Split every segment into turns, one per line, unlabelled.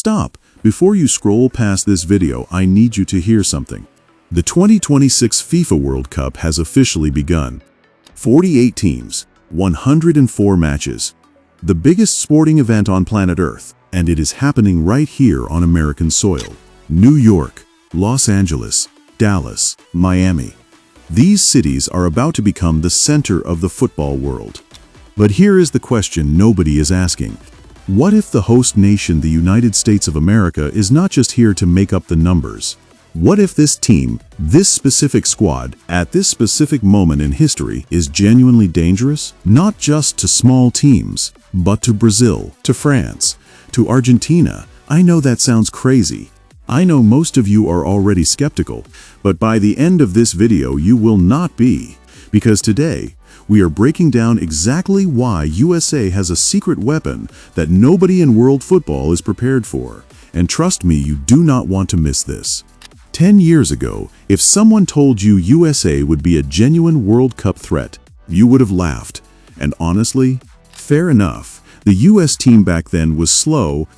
Stop! Before you scroll past this video, I need you to hear something. The 2026 FIFA World Cup has officially begun. 48 teams, 104 matches. The biggest sporting event on planet Earth, and it is happening right here on American soil. New York, Los Angeles, Dallas, Miami. These cities are about to become the center of the football world. But here is the question nobody is asking. What if the host nation, the United States of America, is not just here to make up the numbers? What if this team, this specific squad, at this specific moment in history, is genuinely dangerous? Not just to small teams, but to Brazil, to France, to Argentina. I know that sounds crazy. I know most of you are already skeptical, but by the end of this video you will not be. Because today, we are breaking down exactly why USA has a secret weapon that nobody in world football is prepared for. And trust me, you do not want to miss this. 10 years ago, if someone told you USA would be a genuine World Cup threat, you would have laughed. And honestly, fair enough. The US team back then was slow,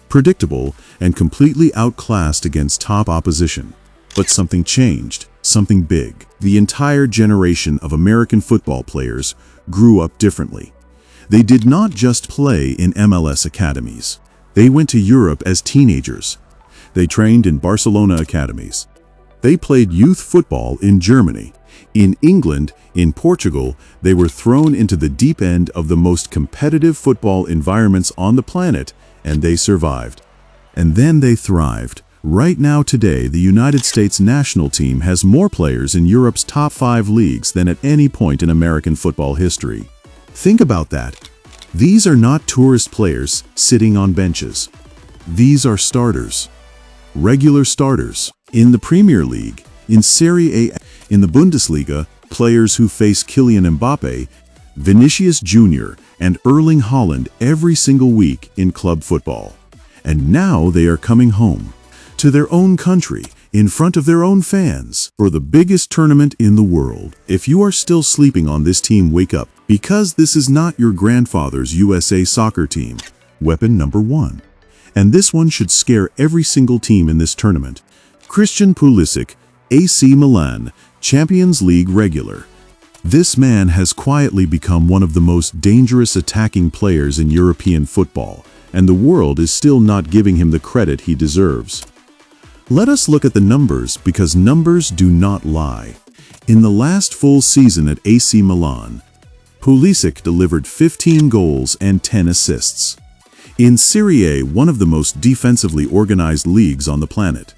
predictable, and completely outclassed against top opposition. But something changed, something big. The entire generation of American football players grew up differently. They did not just play in MLS academies. They went to Europe as teenagers. They trained in Barcelona academies. They played youth football in Germany. In England, in Portugal, they were thrown into the deep end of the most competitive football environments on the planet, and they survived. And then they thrived. Right now today, the United States national team has more players in Europe's top 5 leagues than at any point in American football history. Think about that. These are not tourist players sitting on benches. These are starters. Regular starters. In the Premier League, in Serie A, in the Bundesliga, players who face Kylian Mbappe, Vinicius Jr., and Erling Haaland every single week in club football. And now they are coming home, to their own country, in front of their own fans, for the biggest tournament in the world. If you are still sleeping on this team, wake up, because this is not your grandfather's USA soccer team. Weapon number 1. And this one should scare every single team in this tournament. Christian Pulisic, AC Milan, Champions League regular. This man has quietly become one of the most dangerous attacking players in European football, and the world is still not giving him the credit he deserves. Let us look at the numbers, because numbers do not lie. In the last full season at AC Milan, Pulisic delivered 15 goals and 10 assists. In Serie A, one of the most defensively organized leagues on the planet.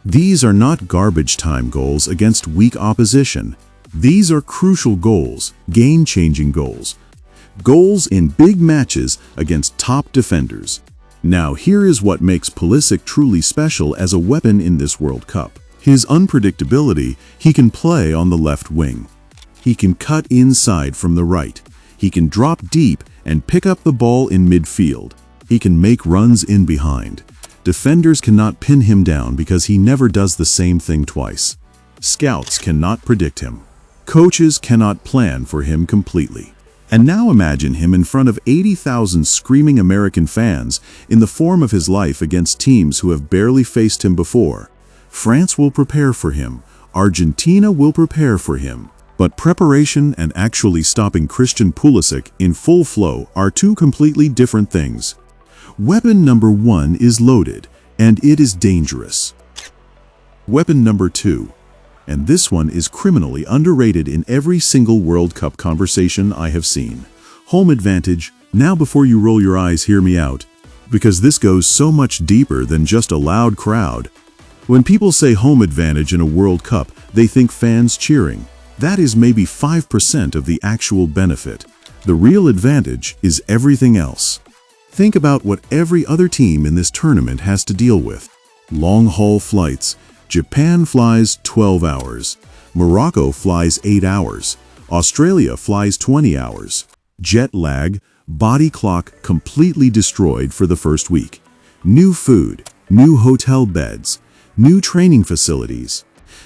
These are not garbage time goals against weak opposition. These are crucial goals, game-changing goals. Goals in big matches against top defenders. Now here is what makes Pulisic truly special as a weapon in this World Cup. His unpredictability. He can play on the left wing. He can cut inside from the right. He can drop deep and pick up the ball in midfield. He can make runs in behind. Defenders cannot pin him down because he never does the same thing twice. Scouts cannot predict him. Coaches cannot plan for him completely. And now imagine him in front of 80,000 screaming American fans in the form of his life against teams who have barely faced him before. France will prepare for him. Argentina will prepare for him. But preparation and actually stopping Christian Pulisic in full flow are two completely different things. Weapon number 1 is loaded, and it is dangerous. Weapon number 2. And this one is criminally underrated in every single World Cup conversation I have seen. Home advantage. Now before you roll your eyes, hear me out, because this goes so much deeper than just a loud crowd. When people say home advantage in a World Cup, they think fans cheering. That is maybe 5% of the actual benefit. The real advantage is everything else. Think about what every other team in this tournament has to deal with. Long-haul flights. Japan flies 12 hours. Morocco flies 8 hours. Australia flies 20 hours. Jet lag, body clock completely destroyed for the first week. New food, new hotel beds, new training facilities,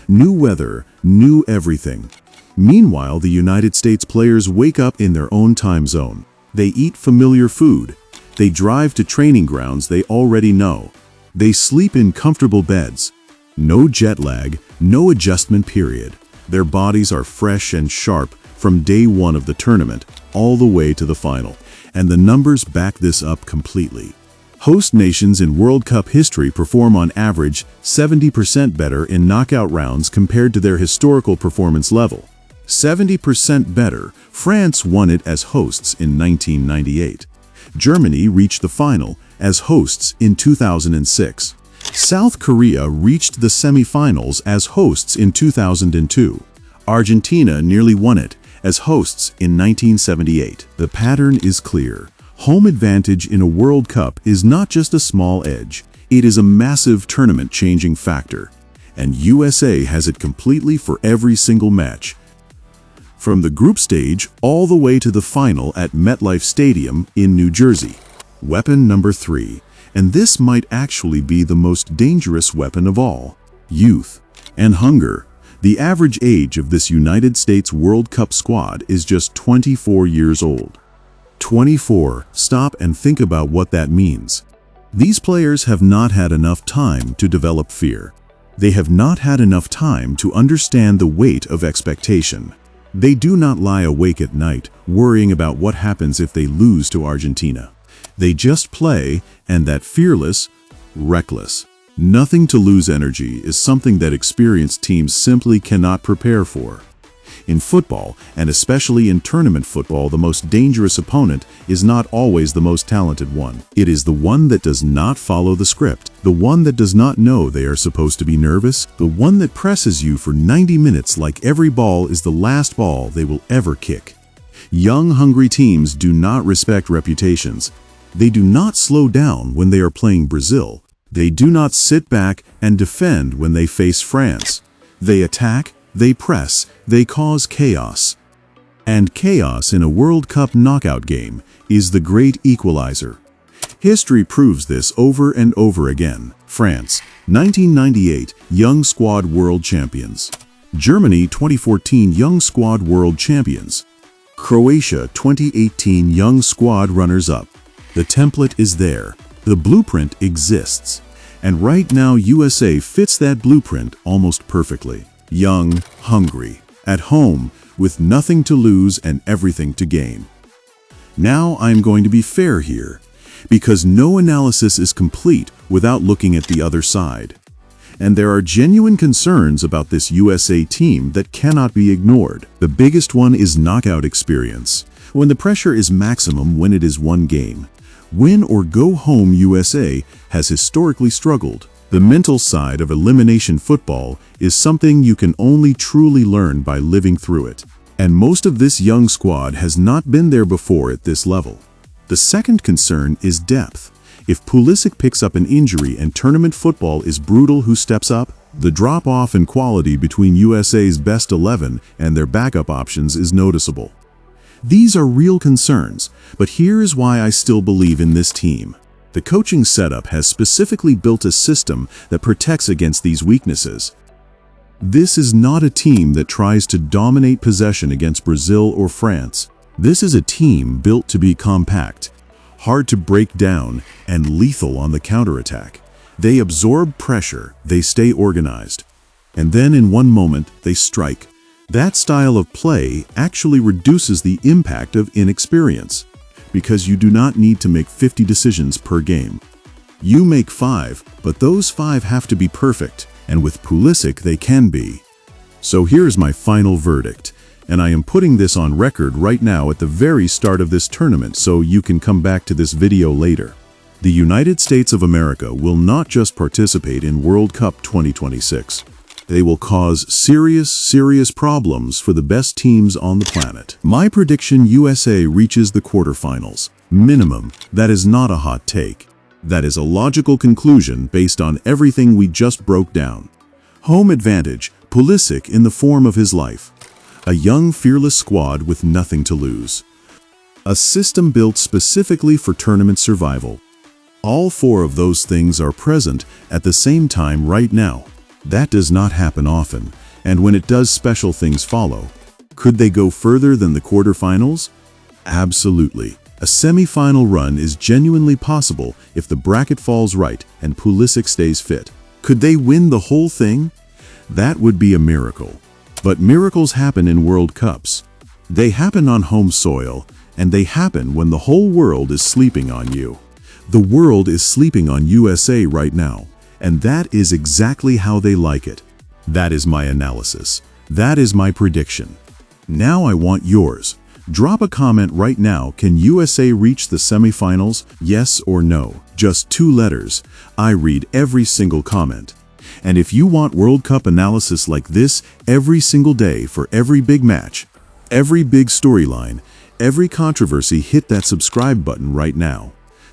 new weather, new everything. Meanwhile, the United States players wake up in their own time zone. They eat familiar food. They drive to training grounds they already know. They sleep in comfortable beds. No jet lag, no adjustment period. Their bodies are fresh and sharp from day one of the tournament all the way to the final. And the numbers back this up completely. Host nations in World Cup history perform on average 70% better in knockout rounds compared to their historical performance level. 70% better. France won it as hosts in 1998. Germany reached the final as hosts in 2006. South Korea reached the semifinals as hosts in 2002. Argentina nearly won it as hosts in 1978. The pattern is clear. Home advantage in a World Cup is not just a small edge. It is a massive tournament-changing factor. And USA has it completely for every single match. From the group stage all the way to the final at MetLife Stadium in New Jersey. Weapon number 3. And this might actually be the most dangerous weapon of all. Youth and hunger. The average age of this United States World Cup squad is just 24 years old. 24. Stop and think about what that means. These players have not had enough time to develop fear. They have not had enough time to understand the weight of expectation. They do not lie awake at night worrying about what happens if they lose to Argentina. They just play, and that fearless, reckless, nothing to lose energy is something that experienced teams simply cannot prepare for. In football, and especially in tournament football, the most dangerous opponent is not always the most talented one. It is the one that does not follow the script, the one that does not know they are supposed to be nervous, the one that presses you for 90 minutes like every ball is the last ball they will ever kick. Young, hungry teams do not respect reputations. They do not slow down when they are playing Brazil. They do not sit back and defend when they face France. They attack, they press, they cause chaos. And chaos in a World Cup knockout game is the great equalizer. History proves this over and over again. France, 1998, Young Squad World Champions. Germany, 2014, Young Squad World Champions. Croatia, 2018, Young Squad Runners-Up. The template is there. The blueprint exists. And right now USA fits that blueprint almost perfectly. Young, hungry, at home, with nothing to lose and everything to gain. Now I'm going to be fair here, because no analysis is complete without looking at the other side. And there are genuine concerns about this USA team that cannot be ignored. The biggest one is knockout experience. When the pressure is maximum when it is one game. Win or go home USA has historically struggled. The mental side of elimination football is something you can only truly learn by living through it. And most of this young squad has not been there before at this level. The second concern is depth. If Pulisic picks up an injury and tournament football is brutal, who steps up? The drop-off in quality between USA's best 11 and their backup options is noticeable. These are real concerns, but here is why I still believe in this team. The coaching setup has specifically built a system that protects against these weaknesses. This is not a team that tries to dominate possession against Brazil or France. This is a team built to be compact, hard to break down, and lethal on the counterattack. They absorb pressure, they stay organized, and then in one moment they strike. That style of play actually reduces the impact of inexperience, because you do not need to make 50 decisions per game. You make 5, but those 5 have to be perfect, and with Pulisic they can be. So here's my final verdict, and I am putting this on record right now at the very start of this tournament so you can come back to this video later. The United States of America will not just participate in World Cup 2026. They will cause serious problems for the best teams on the planet. My prediction: USA reaches the quarterfinals. Minimum. That is not a hot take. That is a logical conclusion based on everything we just broke down. Home advantage: Pulisic in the form of his life. A young, fearless squad with nothing to lose. A system built specifically for tournament survival. All 4 of those things are present at the same time right now. That does not happen often, and when it does, special things follow. Could they go further than the quarterfinals? Absolutely. A semi-final run is genuinely possible if the bracket falls right and Pulisic stays fit. Could they win the whole thing? That would be a miracle. But miracles happen in World Cups. They happen on home soil, and they happen when the whole world is sleeping on you. The world is sleeping on USA right now, and that is exactly how they like it. That is my analysis. That is my prediction. Now I want yours. Drop a comment right now. Can USA reach the semifinals? Yes or no? Just 2 letters. I read every single comment. And if you want World Cup analysis like this every single day for every big match, every big storyline, every controversy, hit that subscribe button right now.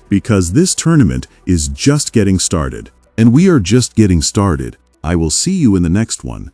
Because this tournament is just getting started. And we are just getting started. I will see you in the next one.